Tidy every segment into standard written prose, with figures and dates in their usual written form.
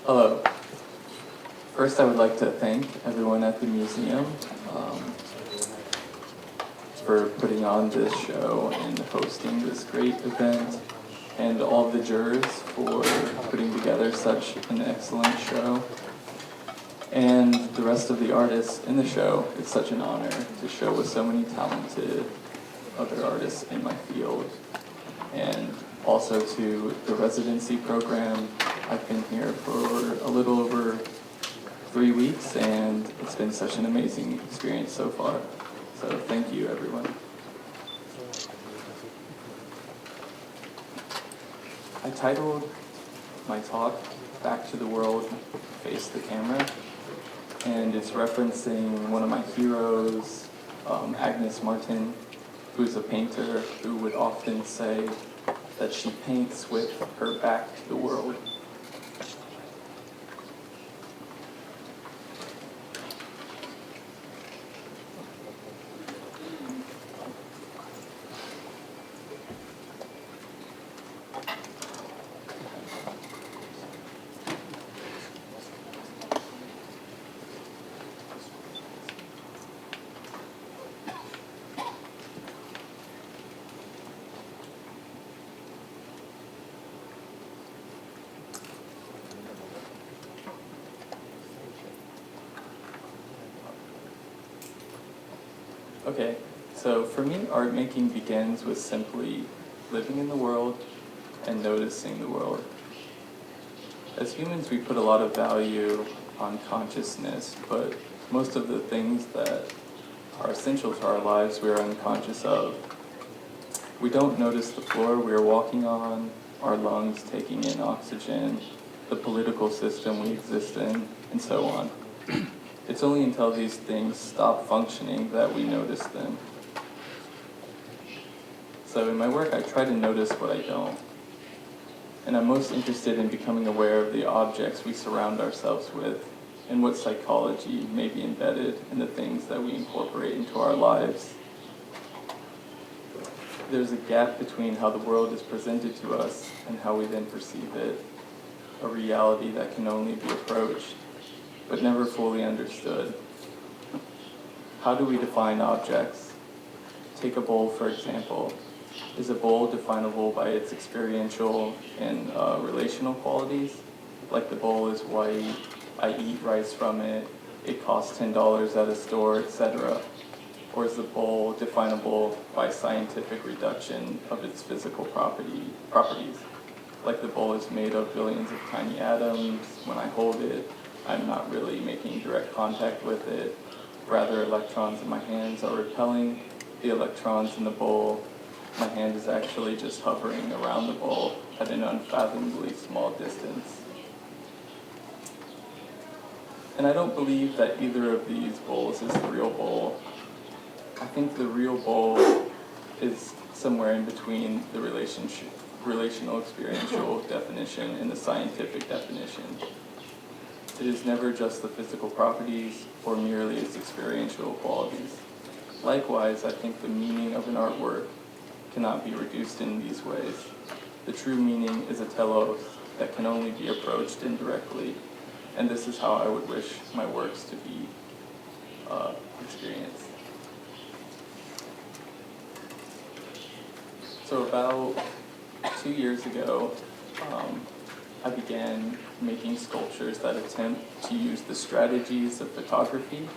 Hello. First, I would like to thank everyone at the museum for putting on this show and hosting this great event, and all of the jurors for putting together such an excellent show, and the rest of the artists in the show. It's such an honor to show with so many talented other artists in my field, and also to the residency program. I've been here for a little over 3 weeks, and it's been such an amazing experience so far. So thank you, everyone. I titled my talk, Back to the World, Face the Camera, and it's referencing one of my heroes, Agnes Martin, who's a painter who would often say that she paints with her back to the world. Okay, so for me, art making begins with simply living in the world and noticing the world. As humans, we put a lot of value on consciousness, but most of the things that are essential to our lives we are unconscious of. We don't notice the floor we are walking on, our lungs taking in oxygen, the political system we exist in, and so on. It's only until these things stop functioning that we notice them. So in my work, I try to notice what I don't. And I'm most interested in becoming aware of the objects we surround ourselves with and what psychology may be embedded in the things that we incorporate into our lives. There's a gap between how the world is presented to us and how we then perceive it, a reality that can only be approached but never fully understood. How do we define objects? Take a bowl, for example. Is a bowl definable by its experiential and relational qualities? Like the bowl is white, I eat rice from it, it costs $10 at a store, etc. Or is the bowl definable by scientific reduction of its physical properties? Like the bowl is made of billions of tiny atoms. When I hold it, I'm not really making direct contact with it. Rather, electrons in my hands are repelling the electrons in the bowl. My hand is actually just hovering around the bowl at an unfathomably small distance. And I don't believe that either of these bowls is the real bowl. I think the real bowl is somewhere in between the relational experiential definition and the scientific definition. It is never just the physical properties or merely its experiential qualities. Likewise, I think the meaning of an artwork cannot be reduced in these ways. The true meaning is a telos that can only be approached indirectly, and this is how I would wish my works to be experienced. So about 2 years ago, I began making sculptures that attempt to use the strategies of photography.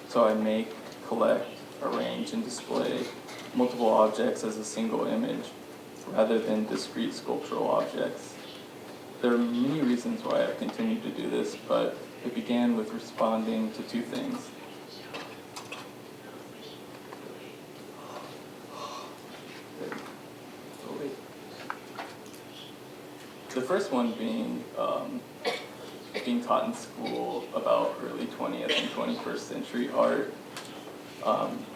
So I make, collect, arrange, and display multiple objects as a single image, rather than discrete sculptural objects. There are many reasons why I continue to do this, but it began with responding to two things. The first one being taught in school about early 20th and 21st century art,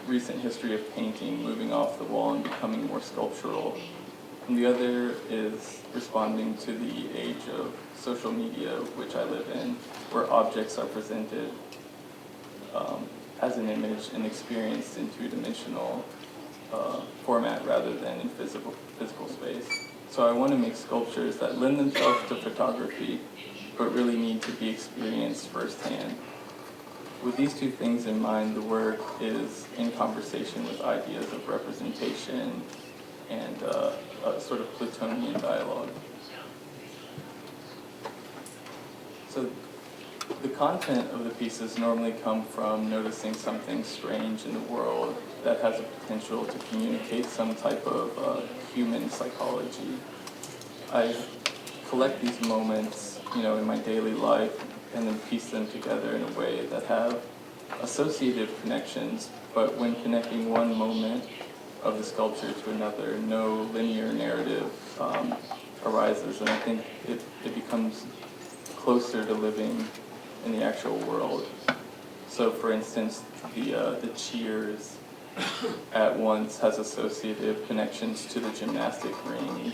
recent history of painting moving off the wall and becoming more sculptural. And the other is responding to the age of social media, which I live in, where objects are presented as an image and experienced in two-dimensional format rather than in physical space. So I want to make sculptures that lend themselves to photography, but really need to be experienced firsthand. With these two things in mind, the work is in conversation with ideas of representation and a sort of Platonian dialogue. So the content of the pieces normally come from noticing something strange in the world that has a potential to communicate some type of human psychology. I collect these moments, in my daily life and then piece them together in a way that have associative connections, but when connecting one moment of the sculpture to another, no linear narrative arises, and I think it becomes closer to living in the actual world. So for instance, the cheers at once has associative connections to the gymnastic rings,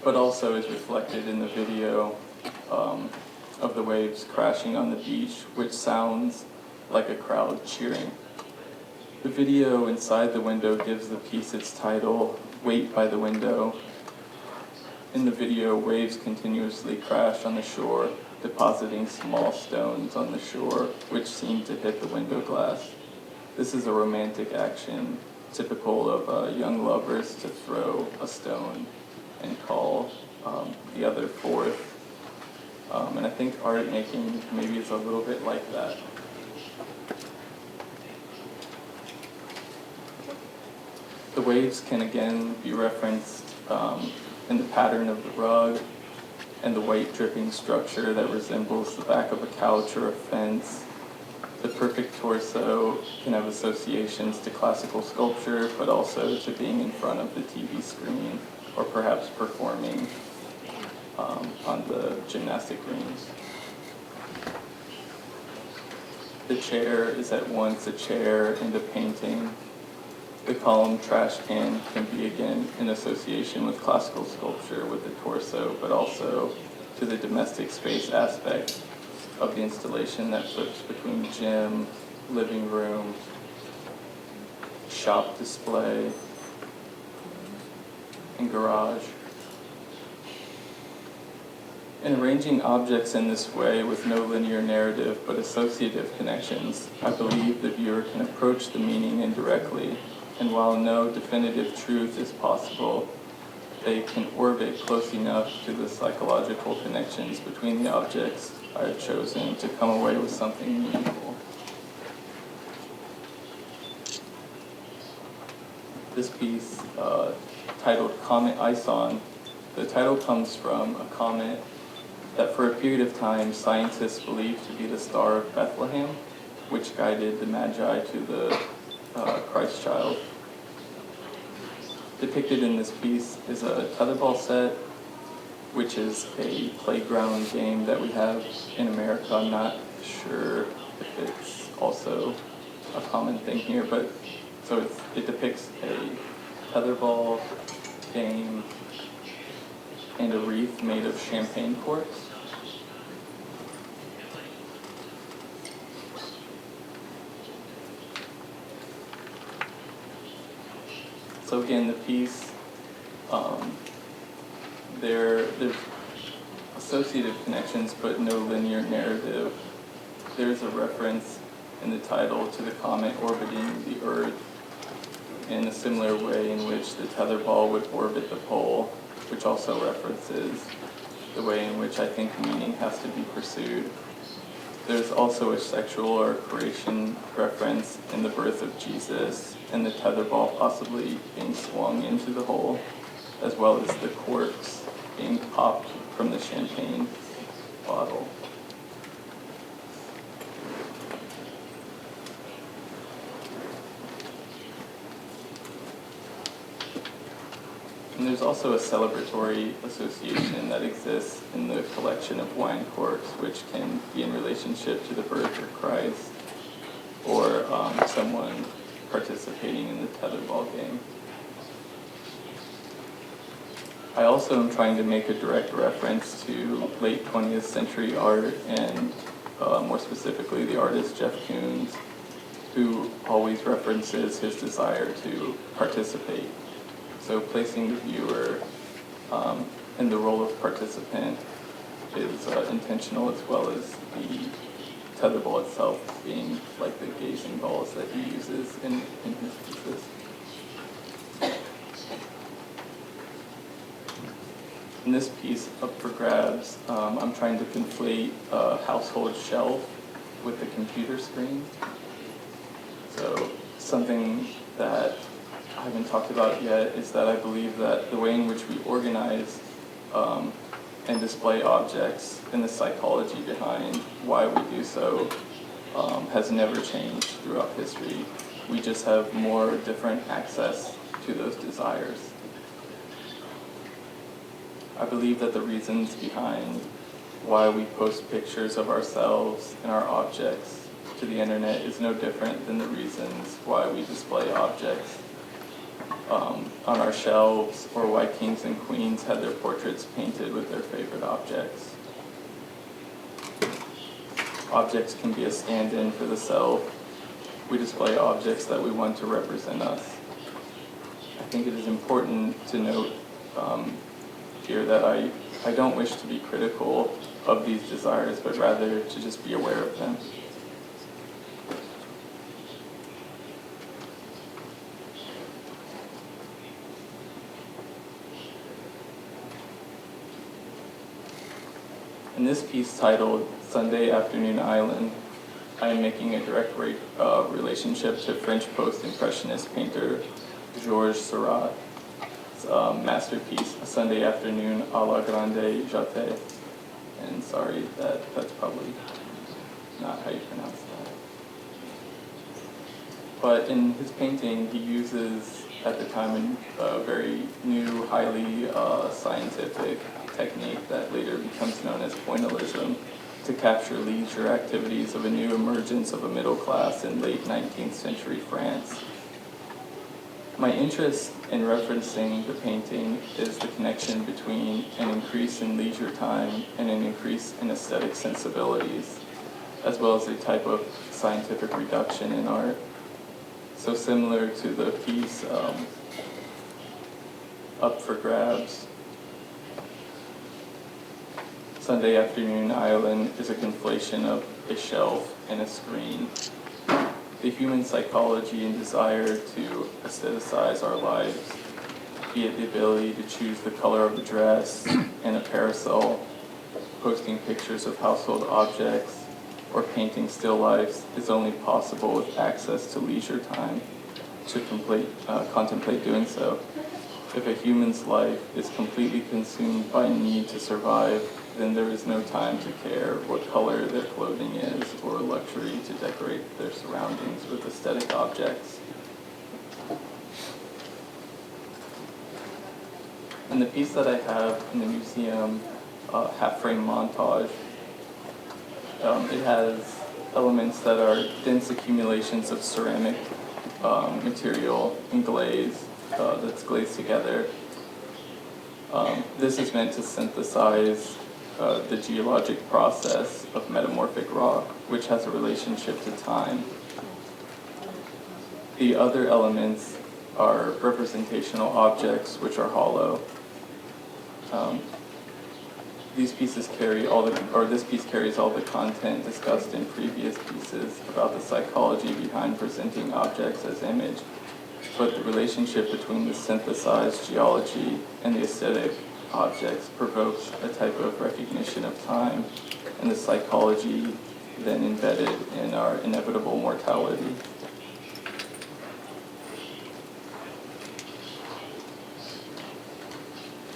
but also is reflected in the video of the waves crashing on the beach, which sounds like a crowd cheering. The video inside the window gives the piece its title, Wait by the Window. In the video, waves continuously crash on the shore, depositing small stones on the shore, which seem to hit the window glass. This is a romantic action, typical of young lovers to throw a stone and call the other forth. And I think art making maybe is a little bit like that. The waves can again be referenced in the pattern of the rug and the white dripping structure that resembles the back of a couch or a fence. The perfect torso can have associations to classical sculpture, but also to being in front of the TV screen or perhaps performing on the gymnastic rings. The chair is at once a chair and a painting. The column trash can be again in association with classical sculpture with the torso, but also to the domestic space aspect of the installation that flips between gym, living room, shop display, and garage. In arranging objects in this way with no linear narrative but associative connections, I believe the viewer can approach the meaning indirectly, and while no definitive truth is possible, they can orbit close enough to the psychological connections between the objects I have chosen to come away with something meaningful. This piece, titled Comet Ison, the title comes from a comet that for a period of time scientists believed to be the Star of Bethlehem, which guided the Magi to the Christ child. Depicted in this piece is a tetherball set, which is a playground game that we have in America. I'm not sure if it's also a common thing here, but so it depicts a tetherball game and a wreath made of champagne corks. So again, the piece, there's associative connections, but no linear narrative. There's a reference in the title to the comet orbiting the Earth in a similar way in which the tetherball would orbit the pole, which also references the way in which I think meaning has to be pursued. There's also a sexual or creation reference in the birth of Jesus and the tetherball possibly being swung into the hole, as well as the corks being popped from the champagne bottle. And there's also a celebratory association that exists in the collection of wine corks, which can be in relationship to the birth of Christ or someone participating in the tetherball game. I also am trying to make a direct reference to late 20th century art and more specifically the artist Jeff Koons, who always references his desire to participate. So placing the viewer and the role of participant is intentional, as well as the tetherball itself being like the gazing balls that he uses in his pieces. In this piece, Up for Grabs, I'm trying to conflate a household shelf with the computer screen. So something that I haven't talked about yet is that I believe that the way in which we organize and display objects and the psychology behind why we do so has never changed throughout history. We just have more different access to those desires. I believe that the reasons behind why we post pictures of ourselves and our objects to the internet is no different than the reasons why we display objects on our shelves, or why kings and queens had their portraits painted with their favorite objects. Objects can be a stand-in for the self. We display objects that we want to represent us. I think it is important to note here that I don't wish to be critical of these desires, but rather to just be aware of them. In this piece titled Sunday Afternoon Island, I am making a direct relationship to French post-impressionist painter Georges Seurat's masterpiece, A Sunday Afternoon à la Grande Jatte. And sorry, that's probably not how you pronounce that. But in his painting, he uses, at the time, a very new, highly scientific technique that later becomes known as pointillism to capture leisure activities of a new emergence of a middle class in late 19th century France. My interest in referencing the painting is the connection between an increase in leisure time and an increase in aesthetic sensibilities, as well as a type of scientific reduction in art. So similar to the piece Up for Grabs, Sunday Afternoon Island is a conflation of a shelf and a screen. The human psychology and desire to aestheticize our lives, be it the ability to choose the color of a dress and a parasol, posting pictures of household objects, or painting still lifes, is only possible with access to leisure time to contemplate doing so. If a human's life is completely consumed by need to survive, then there is no time to care what color their clothing is, or luxury to decorate their surroundings with aesthetic objects. In the piece that I have in the museum, half-frame montage, it has elements that are dense accumulations of ceramic material and glaze that's glazed together. This is meant to synthesize the geologic process of metamorphic rock, which has a relationship to time. The other elements are representational objects, which are hollow. These pieces carry this piece carries all the content discussed in previous pieces about the psychology behind presenting objects as image, but the relationship between the synthesized geology and the aesthetic objects provokes a type of recognition of time and the psychology then embedded in our inevitable mortality.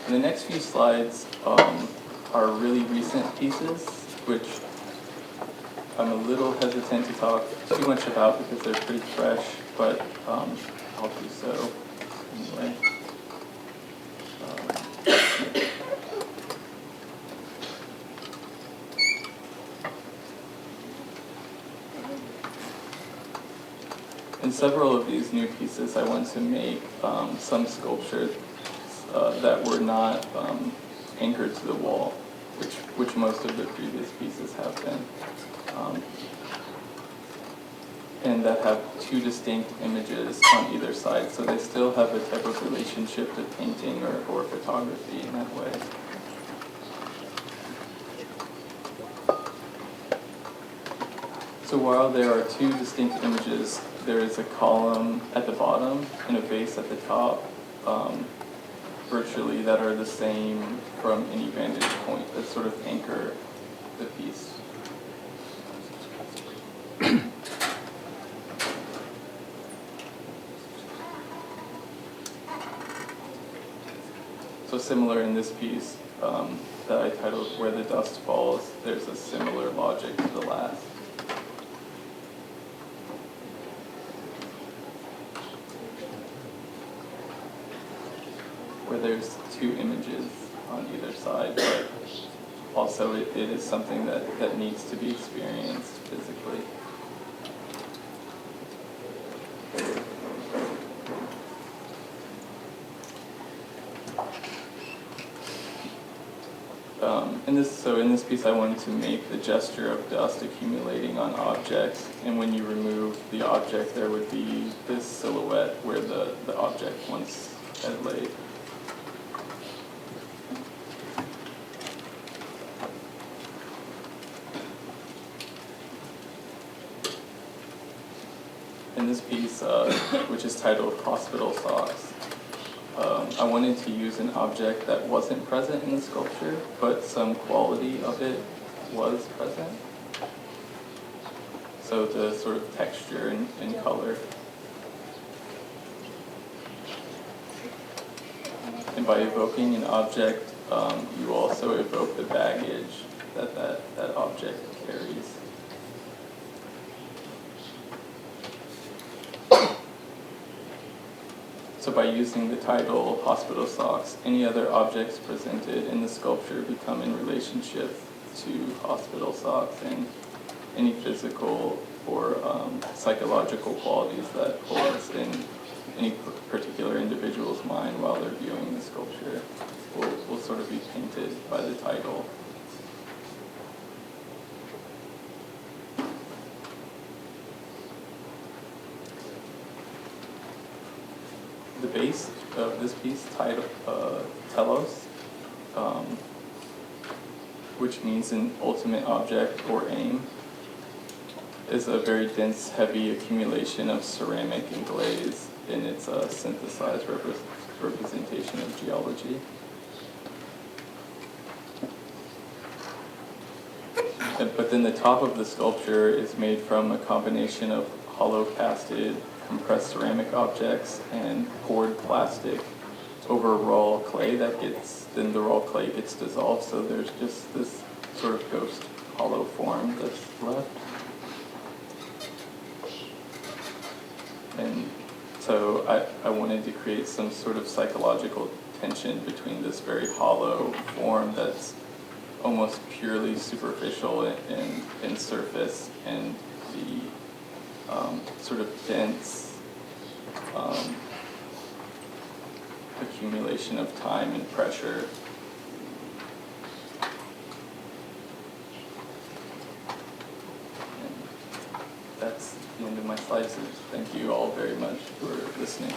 And the next few slides are really recent pieces, which I'm a little hesitant to talk too much about because they're pretty fresh, but I'll do so anyway. In several of these new pieces, I want to make some sculptures that were not anchored to the wall, which most of the previous pieces have been, and that have two distinct images on either side, so they still have a type of relationship to painting or photography in that way. So while there are two distinct images, there is a column at the bottom and a base at the top, virtually that are the same from any vantage point that sort of anchor the piece. So similar in this piece that I titled Where the Dust Falls, there's a similar logic to the last. Where there's two images on either side, but also it is something that needs to be experienced physically. In this piece I wanted to make the gesture of dust accumulating on objects, and when you remove the object there would be this silhouette where the object once had laid. In this piece, which is titled Hospital Socks, I wanted to use an object that wasn't present in the sculpture, but some quality of it was present. So the sort of texture and color. And by evoking an object, you also evoke the baggage that object carries. So by using the title Hospital Socks, any other objects presented in the sculpture become in relationship to hospital socks and any physical or psychological qualities that holds in any particular individual's mind while they're viewing the sculpture will sort of be painted by the title. The base of this piece, telos, which means an ultimate object or aim, is a very dense, heavy accumulation of ceramic and glaze in its synthesized representation of geology. But then the top of the sculpture is made from a combination of hollow casted compressed ceramic objects and poured plastic over raw clay then the raw clay gets dissolved, so there's just this sort of ghost hollow form that's left. And so I wanted to create some sort of psychological tension between this very hollow form that's almost purely superficial in surface and the sort of dense accumulation of time and pressure. And that's the end of my slides. Thank you all very much for listening.